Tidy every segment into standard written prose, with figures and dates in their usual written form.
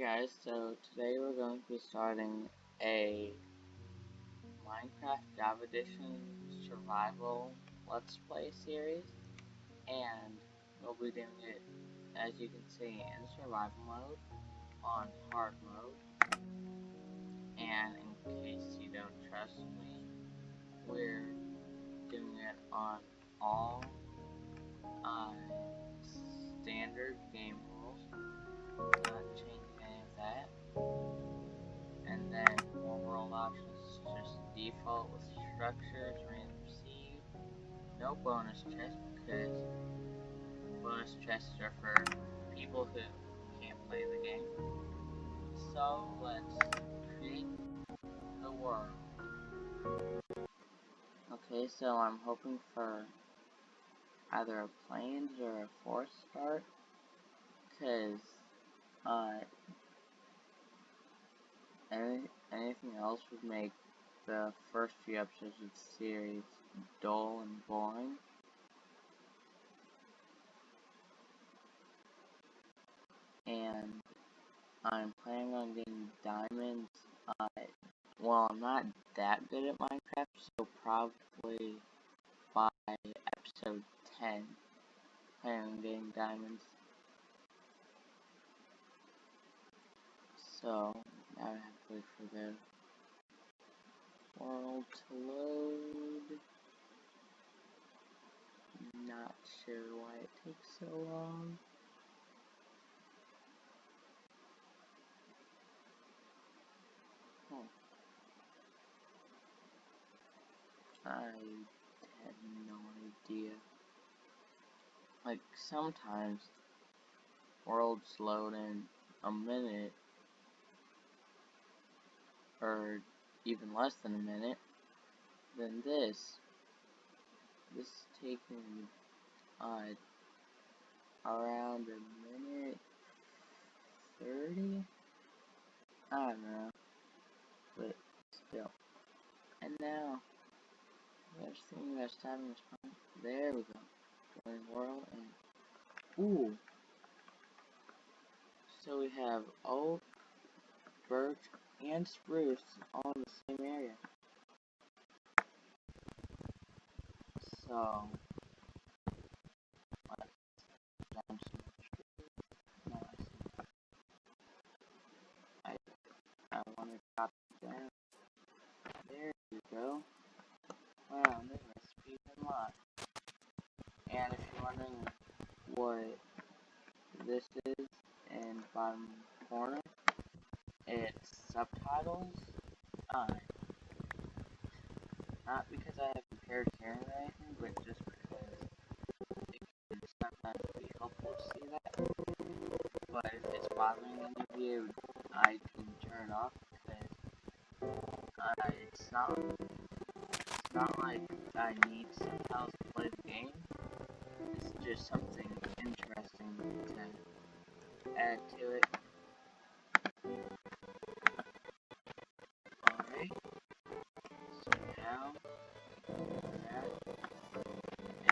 Guys, so today we're going to be starting a Minecraft Java Edition survival Let's Play series, and we'll be doing it, as you can see, in survival mode, on hard mode, and in case you don't trust me, we're doing it on all standard game rules, not changing any of that. And then world options, just default with structures, random seed, no bonus chests because bonus chests are for people who can't play the game. So let's create the world. Okay, so I'm hoping for either a plains or a forest start, because anything else would make the first few episodes of the series dull and boring. And I'm planning on getting diamonds. Well, I'm not that good at Minecraft, so probably by episode 10, planning on getting diamonds. So, now I have to wait for the world to load. Not sure why it takes so long. I had no idea. Like, sometimes worlds load in a minute, or even less than a minute. Then this is taking around a minute 30? I don't know, but still. And now, there's thing that's having this fun. There we go. Going world and ooh. So we have oak, birch, and spruce all in the same area. So let's jump some trees. I want to drop it down. There you go. Wow, this recipe unlocked. And if you're wondering what this is in the bottom corner, it's subtitles. Not because I have impaired hearing or anything, but just because it can sometimes be helpful to see that. But if it's bothering any of you, I can turn it off because it's not like I need subtitles to play the game. It's just something interesting to add to it. Alright, so now we're at a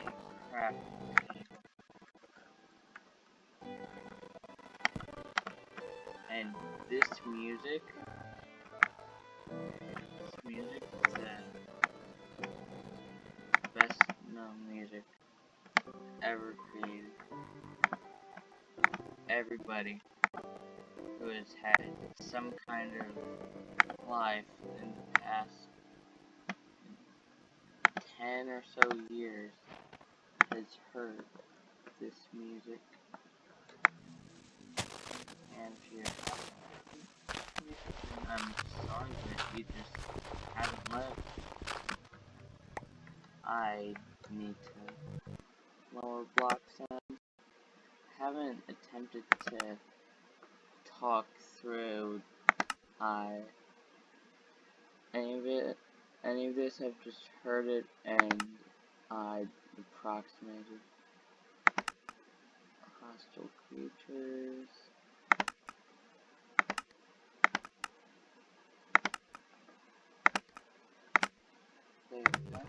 crafting table. And this music is the best known music ever created. Everybody who has had some kind of life in the past 10 or so years has heard this music. And if you're I'm sorry that you just haven't lived. I need to lower block sound. I haven't attempted to talk through any of it. Any of this, I've just heard it and approximated. Hostile creatures. There we go.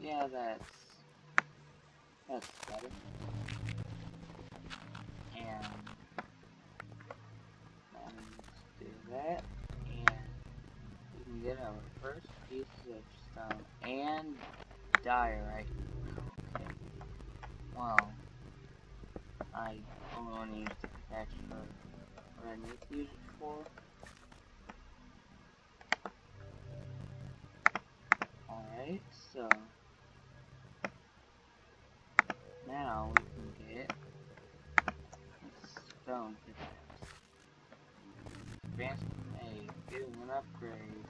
Yeah, that's better. And that, and we can get our first pieces of stone and diorite. Okay. Well, I only want to use the pickaxe for what I need to use it for. Alright, so now we can get a stone pickaxe. Advanced made, getting an upgrade.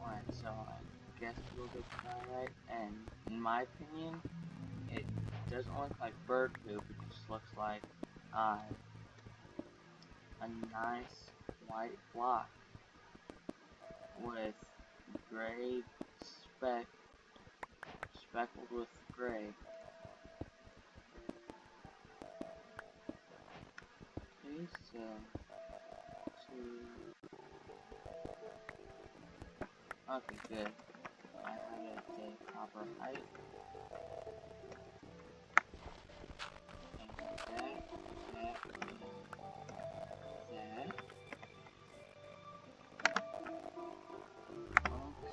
Alright, so I guess we'll get diorite, and in my opinion, it doesn't look like bird poop, it just looks like a nice white block with gray speckled with gray. Okay, so okay, good. I have it at the proper height. And that.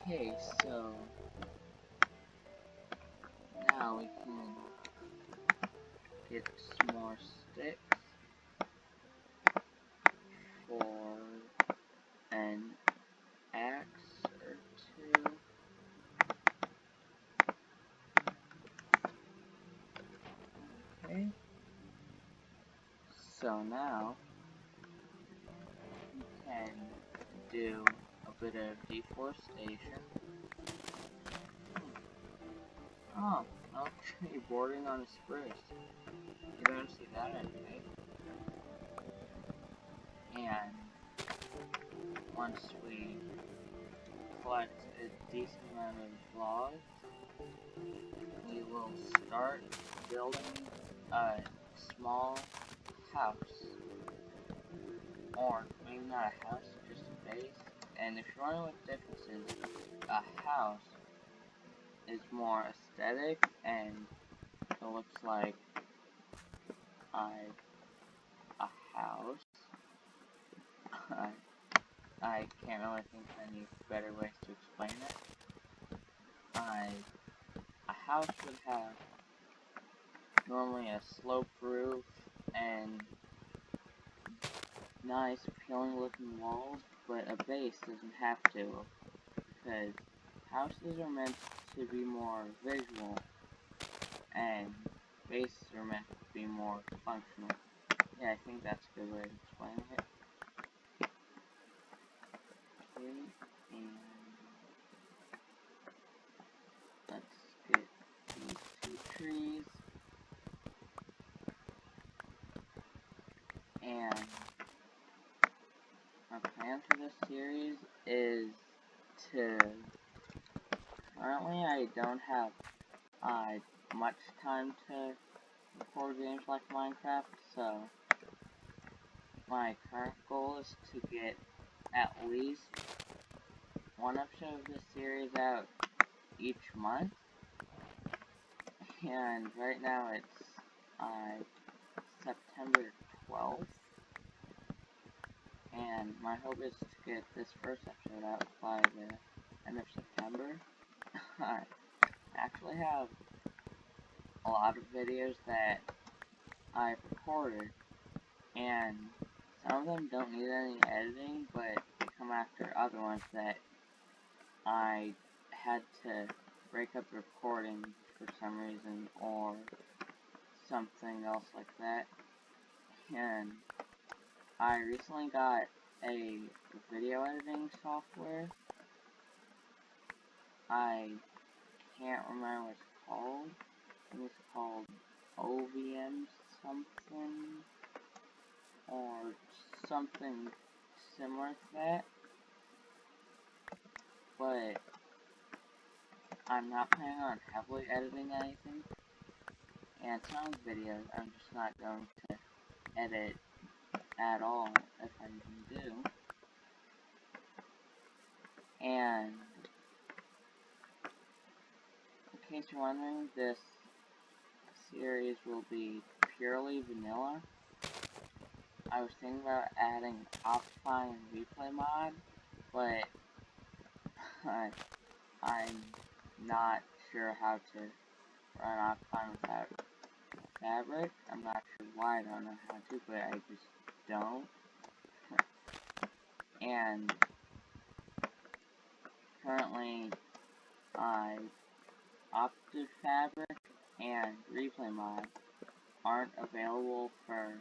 Okay, so now we can get some more sticks for an axe or two. Okay. So now we can do a bit of deforestation. Oh, no tree bordering on a spruce. You don't see that anyway. And once we collect a decent amount of logs, we will start building a small house. Or maybe not a house, just a base. And if you're wondering what the difference is, a house is more aesthetic and it looks like a house. I can't really think of any better ways to explain it. A house would have normally a sloped roof and nice appealing looking walls, but a base doesn't have to, because houses are meant to be more visual and bases are meant to be more functional. Yeah, I think that's a good way to explain it. Okay, and let's get these two trees. And my plan for this series is to, currently I don't have much time to record games like Minecraft, so my current goal is to get at least one episode of this series out each month, and right now it's September 12th, and my hope is to get this first episode out by the end of September. I actually have a lot of videos that I've recorded, and some of them don't need any editing, but they come after other ones that I had to break up the recording for some reason, or something else like that. And I recently got a video editing software. I can't remember what it's called. I think it's called OVM something, or something similar to that. But I'm not planning on heavily editing anything. And some videos I'm just not going to edit at all, if I even do. And in case you're wondering, this series will be purely vanilla. I was thinking about adding Optifine and Replay mod, but I'm not sure how to run Optifine without Fabric. I'm not sure why I don't know how to, but I just don't. And currently, Optive Fabric and Replay mod aren't available for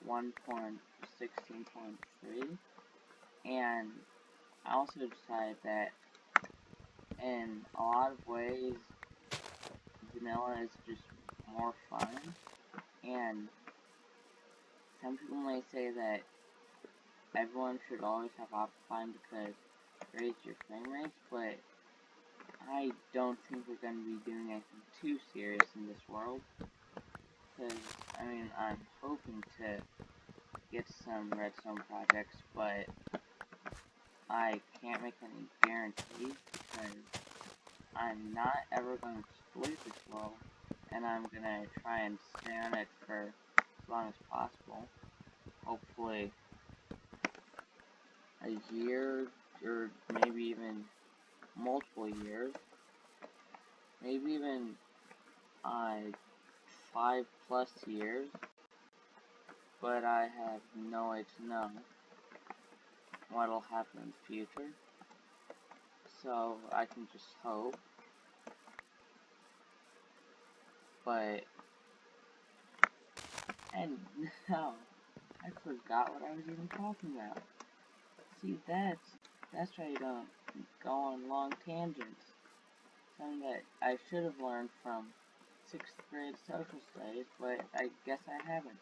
1.16.3, and I also decided that in a lot of ways, vanilla is just more fun, and some people may say that everyone should always have Optifine because it raises your frame rates, but I don't think we're going to be doing anything too serious in this world, because, I mean, I'm hoping to get some redstone projects, but I can't make any guarantees, because I'm not ever going to exploit this world, and I'm going to try and stay on it for as long as possible. Hopefully a year, or maybe even multiple years, maybe even 5+ years, but I have no way to know what'll happen in the future, so I can just hope. But, and now, I forgot what I was even talking about. See, that's why you don't go on long tangents. Something that I should have learned from 6th grade social studies, but I guess I haven't.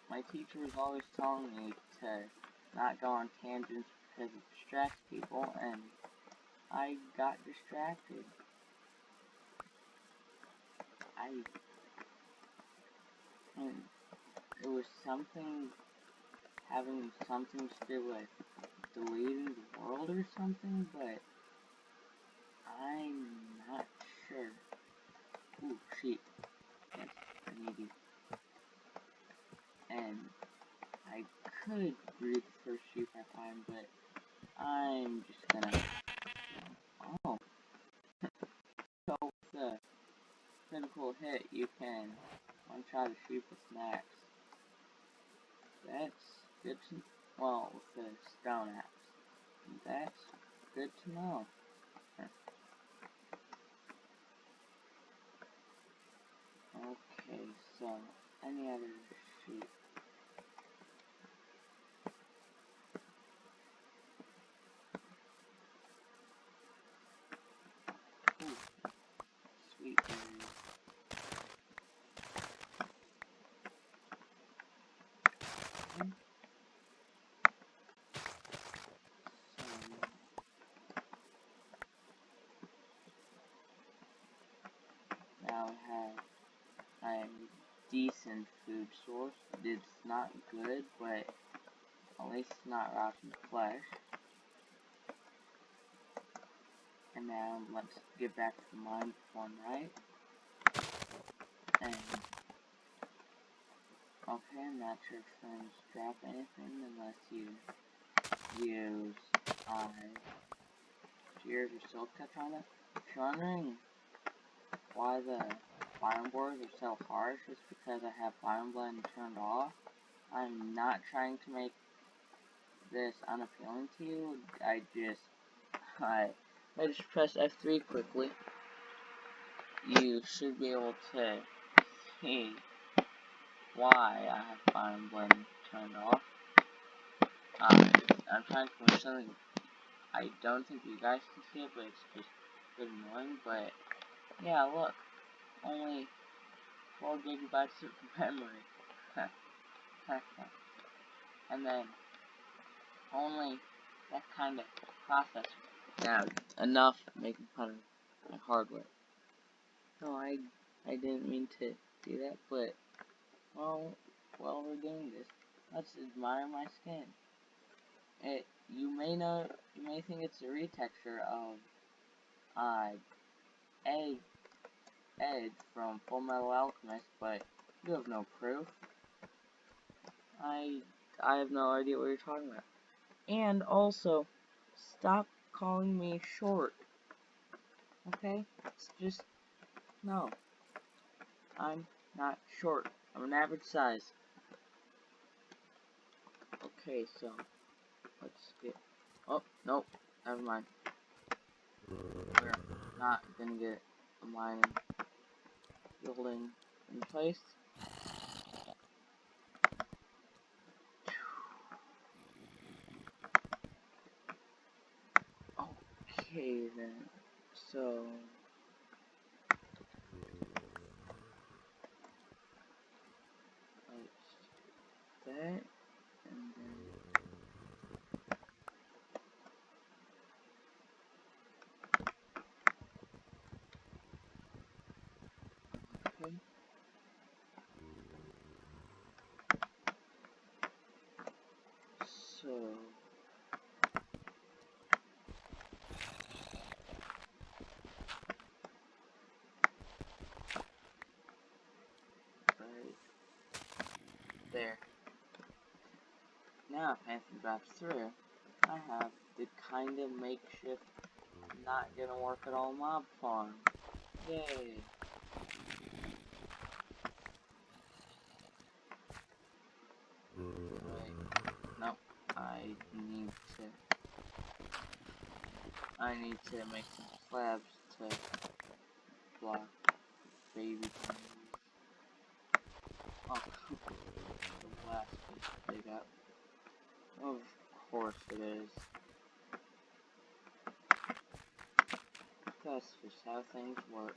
My teacher was always telling me to not go on tangents because it distracts people, and I got distracted. And it was having something to do with deleting the world or something, but I'm not sure. Ooh, sheep. Yes, I need you. And I could breed the first sheep I find, but I'm just gonna... Oh. So with the critical hit, you can one-shot a sheep with snacks. That's good to... Well, with the stone axe. That's good to know. Okay, so, any other sheep? Ooh, sweet berries. So, now we have a decent food source. It's not good, but at least it's not rotten flesh. And now let's get back to the mine form, right? And okay, I'm not sure if frames drop anything unless you use shears or silk touch on it. If you're wondering why the bottom boards are so harsh, it's because I have bottom blend turned off. I'm not trying to make this unappealing to you. I just press F3 quickly. You should be able to see why I have bottom blend turned off. I'm trying to push something. I don't think you guys can see it, but it's just a bit annoying. But yeah, look, only 4 gigabytes of memory. And then only that kind of processor. Now, enough making fun of my hardware. No, I didn't mean to do that, but while we're doing this, let's admire my skin. You may think it's a retexture of Edge from Full Metal Alchemist, but You have no proof. I have no idea what you're talking about. And also, stop calling me short. Okay? It's just, no. I'm not short. I'm an average size. Okay, so, let's get, oh, nope, never mind. We're not gonna get a mining building in place. Okay then, so like that, and then okay. So right there. Now Phantom drops through. I have the kind of makeshift, not gonna work at all mob farm. Yay! Right. Nope. I need to make some slabs to block baby things. Oh, the last piece to dig up. Of course it is. That's just how things work.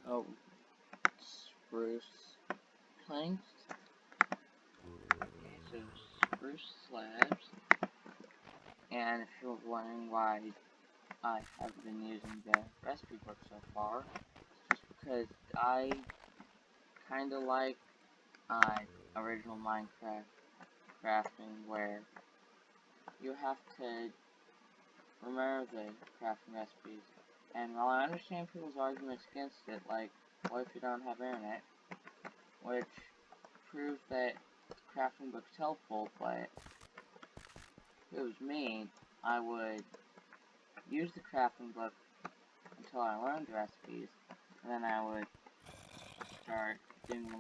Oh, spruce planks. Okay, so spruce slabs. And if you're wondering why I have been using the recipe book so far, it's just because I kinda like original Minecraft crafting where you have to remember the crafting recipes. And while I understand people's arguments against it, like, what if you don't have internet? Which proves that crafting book's helpful, but if it was me, I would use the crafting book until I learned the recipes, and then I would start doing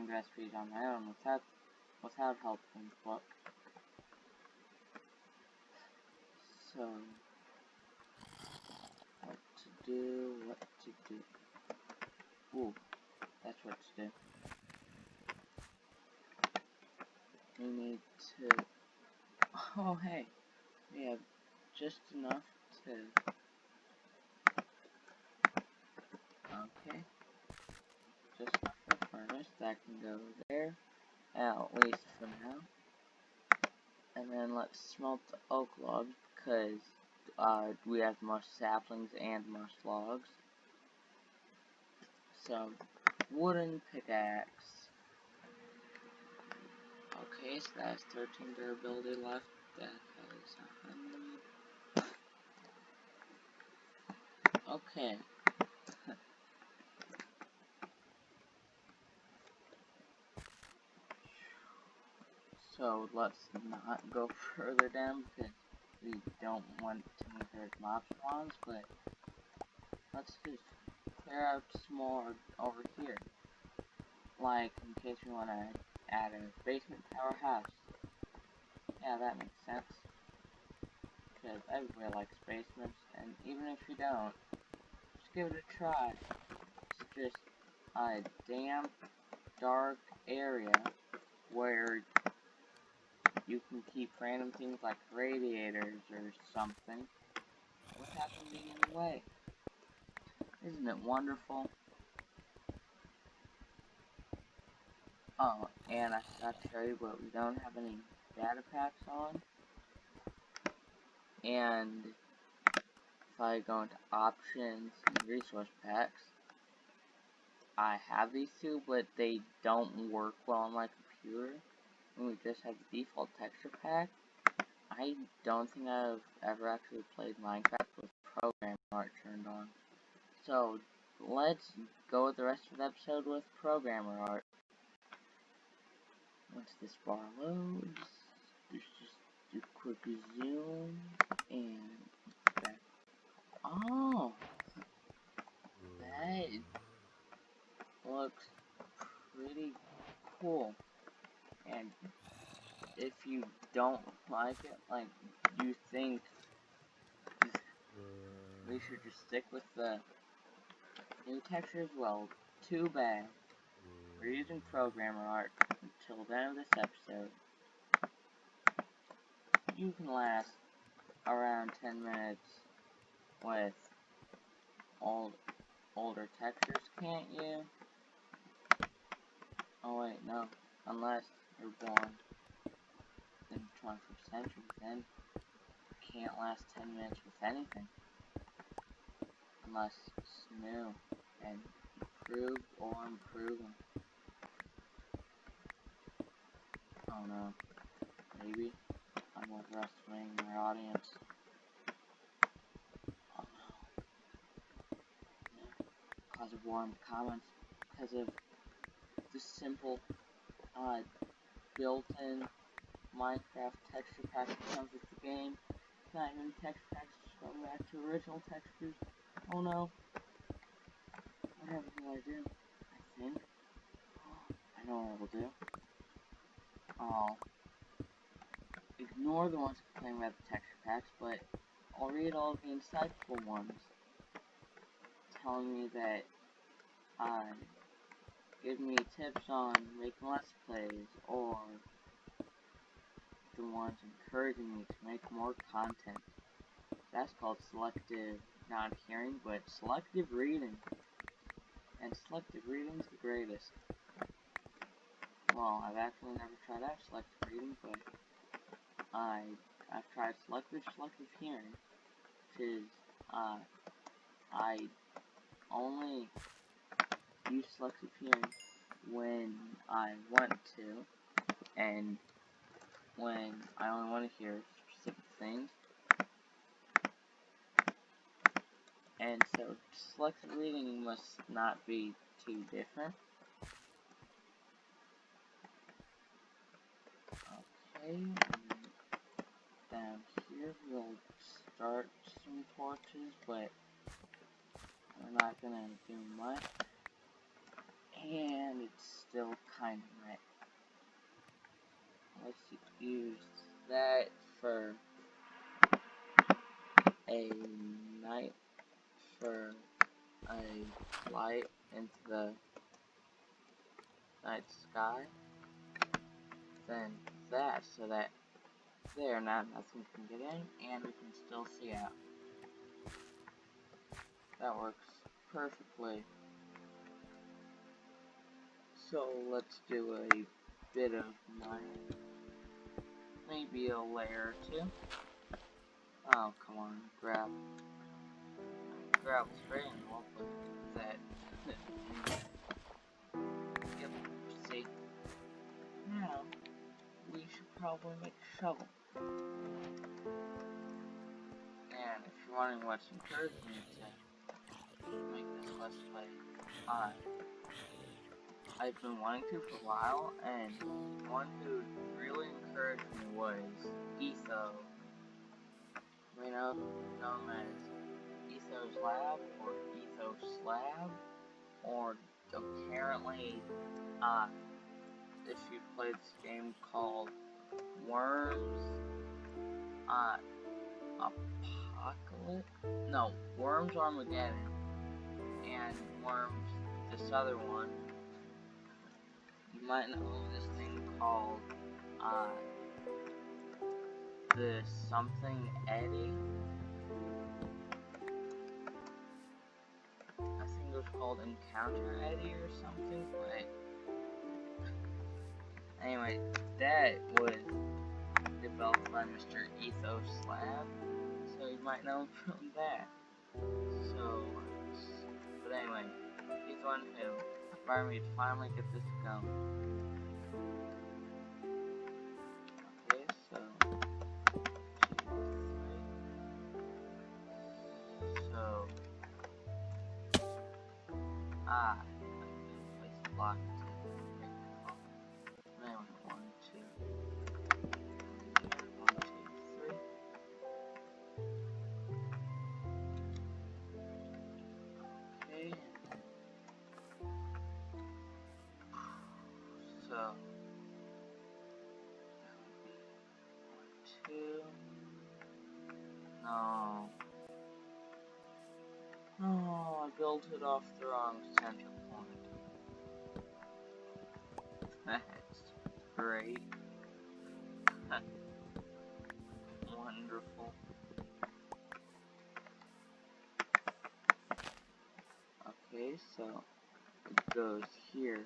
the recipes on my own without help from the book. So, what to do. Ooh, that's what to do. We need to, oh hey, we have just enough to, okay, just enough for a furnace, that can go there, at least for now. And then let's smelt the oak logs, because we have much saplings and much logs. So, wooden pickaxe. Okay, so that has 13 durability left. That has 100. Okay. So let's not go further down because we don't want to encourage mob spawns, but let's just clear out some more over here. Like, in case we want to add a basement powerhouse. Yeah, that makes sense. Because everybody likes basements, and even if you don't, just give it a try. It's just a damp, dark area where you can keep random things like radiators or something without them being in the way. Isn't it wonderful? Oh, and I forgot to show you, but we don't have any data packs on. And if I go into options and resource packs, I have these two, but they don't work well on my computer. And we just have the default texture pack. I don't think I've ever actually played Minecraft with program art turned on. So, let's go with the rest of the episode with programmer art. Once this bar loads, let's just do a quick zoom and back. Oh, that looks pretty cool. And if you don't like it, like you think we should just stick with the new textures, well, too bad. We're using programmer art until the end of this episode. You can last around 10 minutes with older textures, can't you? Oh wait, no. Unless you're born in the 21st century, then you can't last 10 minutes with anything. Unless it's new and improved or improving. Oh no. Maybe I'm overestimating my audience. Oh no. Because of warm comments. Because of the simple, built-in Minecraft texture pack that comes with the game. Not even texture packs, just going back to original textures. Oh no. Whatever will I do? I think. I know what I'll do. I'll ignore the ones complaining about the texture packs, but I'll read all of the insightful ones telling me that, give me tips on making let's plays, or the ones encouraging me to make more content. That's called selective, not hearing, but selective reading. And selective reading's the greatest. Well, I've actually never tried out selective reading, but I've tried selective hearing, which is, I only use selective hearing when I want to, and when I only want to hear specific things. And so selective reading must not be too different. Okay, down here we'll start some torches, but we're not gonna do much. And it's still kind of wet. Let's use that for a night, for a light into the night sky. Then that, so that there now nothing can get in, and we can still see out. That works perfectly. So let's do a bit of mining. Maybe a layer or two. Oh, come on, grab. Gravel's very lovely. That. Yep, see. Now, we should probably make a shovel. And if you're wondering what's encouraged me to make this let's play, I've been wanting to for a while, and one who really encouraged me was Etho. You know, known as Etho's Lab, or Etho Slab, or apparently, if you played this game called Worms, Worms Armageddon, and Worms, this other one. You might know this thing called, the something Eddie. I think it was called Encounter Eddie or something, but anyway, that was developed by Mr. Ethos Slab, so you might know him from that. So, but anyway, he's the one who inspired me to finally get this going. Okay, so, 2, 3. So, block to make the call. And I went 1, 2, 1, 2, 3. Okay, so that would be 1, 2. No. Oh, I built it off the wrong center point. That's great. Wonderful. Okay, so it goes here.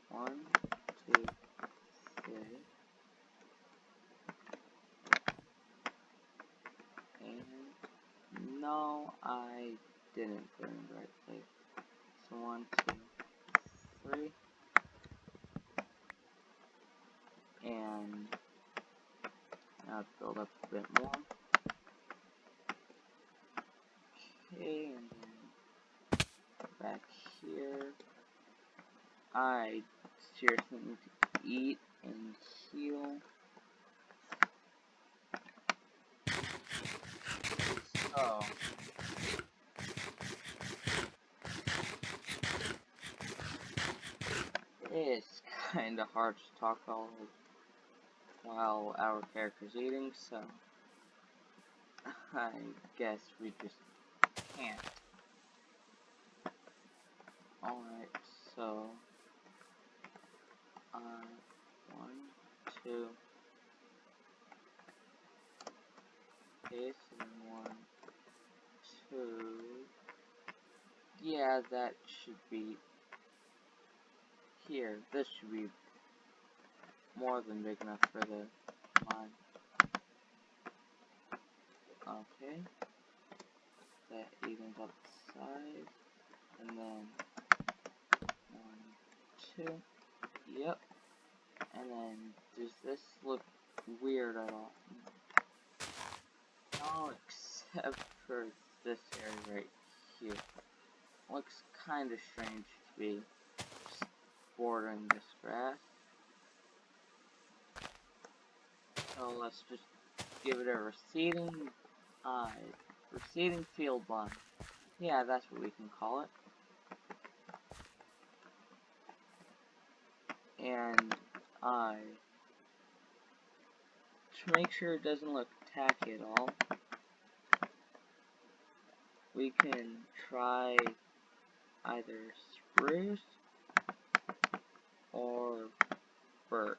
1, 2, 3. And no, I didn't put it in the right place. So 1, 2, 3. And now build up a bit more. Okay, and then back here. I seriously need to eat and heal. So it's kinda hard to talk all while our character's eating, so I guess we just can't. Alright, so 1, 2. Okay, so 1, 2. Yeah, that should be here. This should be more than big enough for the mine. Okay. That evens up the size. And then 1, 2. Yep. And then does this look weird at all? No, except for this area right here. Looks kinda strange to be just bordering this grass. So let's just give it a receding field line. Yeah, that's what we can call it. And to make sure it doesn't look tacky at all, we can try either spruce or birch.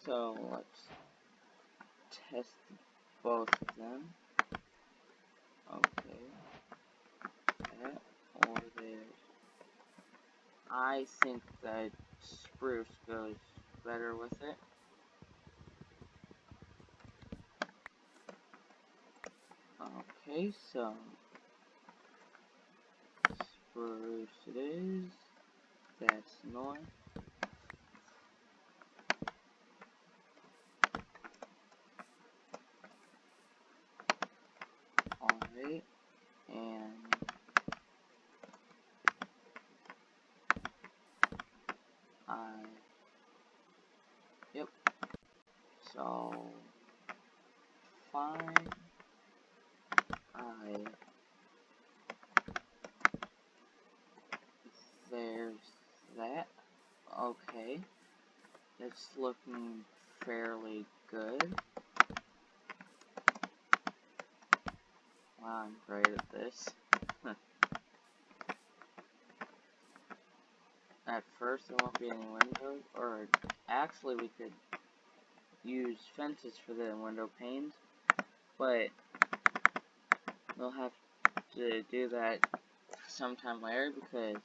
So let's test both of them. Okay. That or this. I think that spruce goes better with it. Okay, so spruce it is. That's north. Alright, and yep. So fine. There's that. Okay. It's looking fairly good. Wow, I'm great at this. At first there won't be any windows, or actually we could use fences for the window panes, but we'll have to do that sometime later because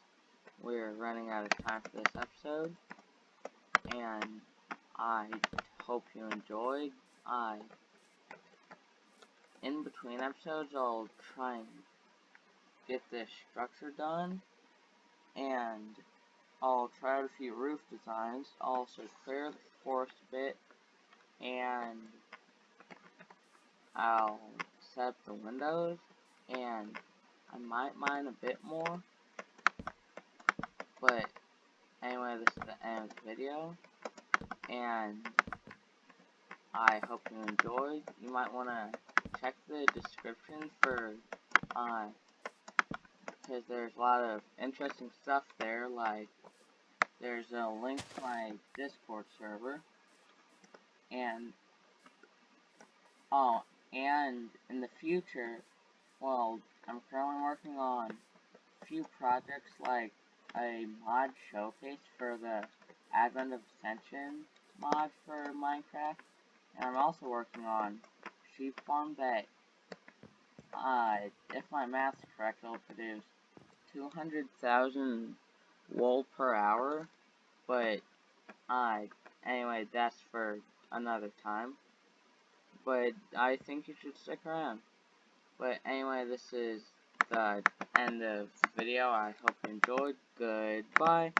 we're running out of time for this episode, and I hope you enjoyed. In between episodes, I'll try and get this structure done, and I'll try out a few roof designs. I'll also clear the forest a bit, and I'll set up the windows, and I might mine a bit more, But anyway, this is the end of the video, and I hope you enjoyed. You might want to check the description for, because there's a lot of interesting stuff there, like, there's a link to my Discord server, and, oh, and in the future, well, I'm currently working on a few projects, like a mod showcase for the Advent of Ascension mod for Minecraft, and I'm also working on sheep farm that, if my math's correct, will produce 200,000 wool per hour, but, anyway, that's for another time, but I think you should stick around. But anyway, this is the end of the video. I hope you enjoyed. Goodbye.